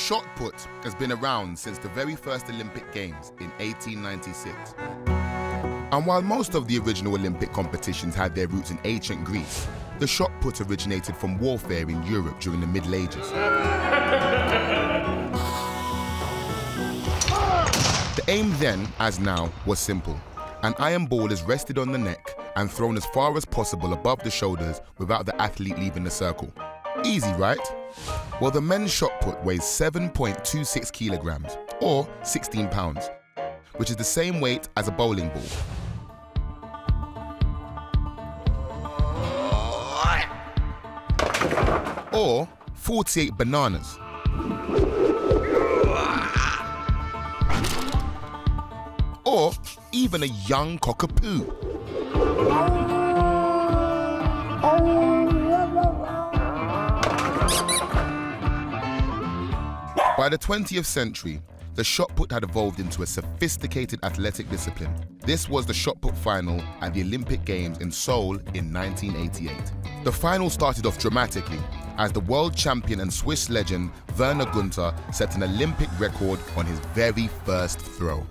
Shot put has been around since the very first Olympic Games in 1896. And while most of the original Olympic competitions had their roots in ancient Greece, the shot put originated from warfare in Europe during the Middle Ages. The aim then, as now, was simple. An iron ball is rested on the neck and thrown as far as possible above the shoulders without the athlete leaving the circle. Easy, right? Well, the men's shot put weighs 7.26 kilograms, or 16 pounds, which is the same weight as a bowling ball. Or 48 bananas. Or even a young cockapoo. By the 20th century, the shot put had evolved into a sophisticated athletic discipline. This was the shot put final at the Olympic Games in Seoul in 1988. The final started off dramatically as the world champion and Swiss legend Werner Gunther set an Olympic record on his very first throw.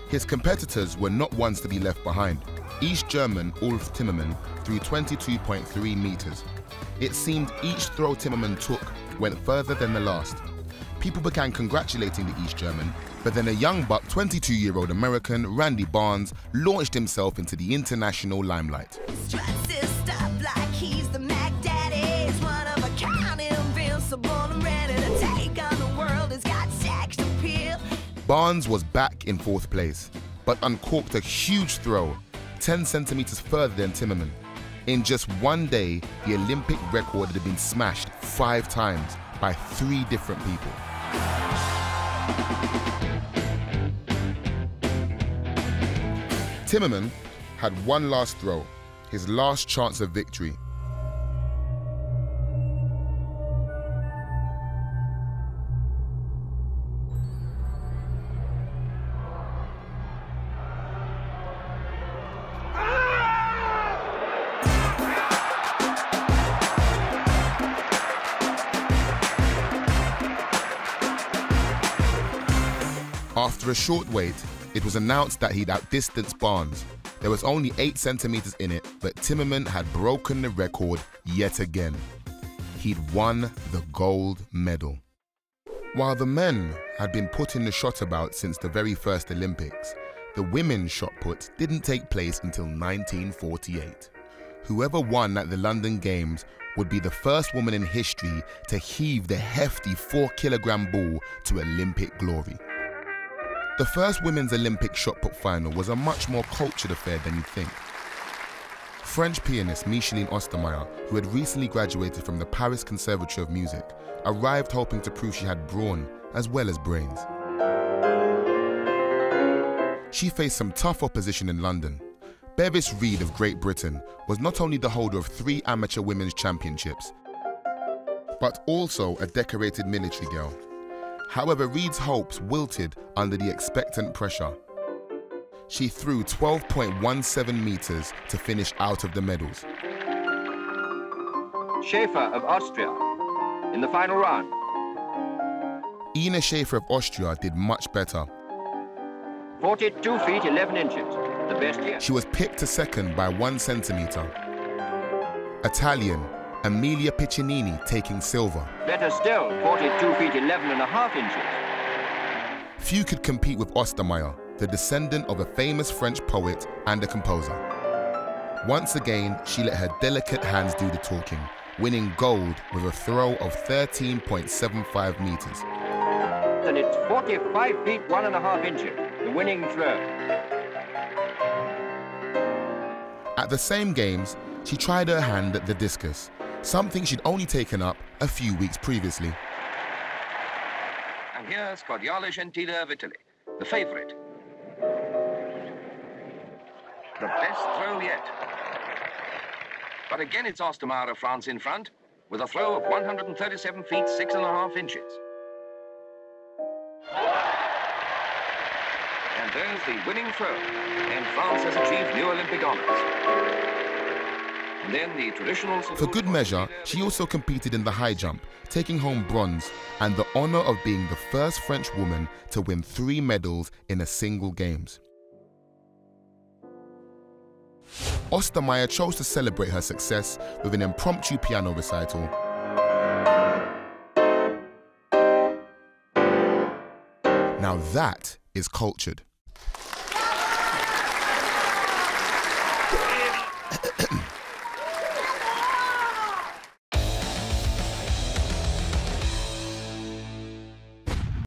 His competitors were not ones to be left behind. East German Ulf Timmermann threw 22.3 meters. It seemed each throw Timmermann took went further than the last. People began congratulating the East German, but then a young buck, 22-year-old American, Randy Barnes, launched himself into the international limelight. Barnes was back in fourth place, but uncorked a huge throw, 10 centimeters further than Timmermann. In just one day, the Olympic record had been smashed 5 times by 3 different people. Timmermann had one last throw, his last chance of victory. After a short wait, it was announced that he'd outdistanced Barnes. There was only 8 centimeters in it, but Timmermann had broken the record yet again. He'd won the gold medal. While the men had been putting the shot about since the very first Olympics, the women's shot put didn't take place until 1948. Whoever won at the London Games would be the first woman in history to heave the hefty 4-kilogram ball to Olympic glory. The first women's Olympic shot put final was a much more cultured affair than you'd think. French pianist Micheline Ostermeyer, who had recently graduated from the Paris Conservatory of Music, arrived hoping to prove she had brawn as well as brains. She faced some tough opposition in London. Bevis Reid of Great Britain was not only the holder of 3 amateur women's championships, but also a decorated military girl. However, Reid's hopes wilted under the expectant pressure. She threw 12.17 meters to finish out of the medals. Schäfer of Austria in the final round. Ina Schäfer of Austria did much better. 42 feet 11 inches, the best here. She was pipped to second by 1 centimeter. Italian Amelia Piccinini taking silver. Better still, 42 feet 11 and a half inches. Few could compete with Ostermeyer, the descendant of a famous French poet and a composer. Once again, she let her delicate hands do the talking, winning gold with a throw of 13.75 meters. And it's 45 feet 1 and a half inches, the winning throw. At the same games, she tried her hand at the discus, something she'd only taken up a few weeks previously. And here's Cordiale Gentile of Italy, the favorite. The best throw yet. But again, it's Ostermeyer of France in front, with a throw of 137 feet 6 and a half inches. And there's the winning throw, and France has achieved new Olympic honors. And then the traditional... For good measure, she also competed in the high jump, taking home bronze and the honor of being the first French woman to win 3 medals in a single Games. Ostermaier chose to celebrate her success with an impromptu piano recital. Now that is cultured.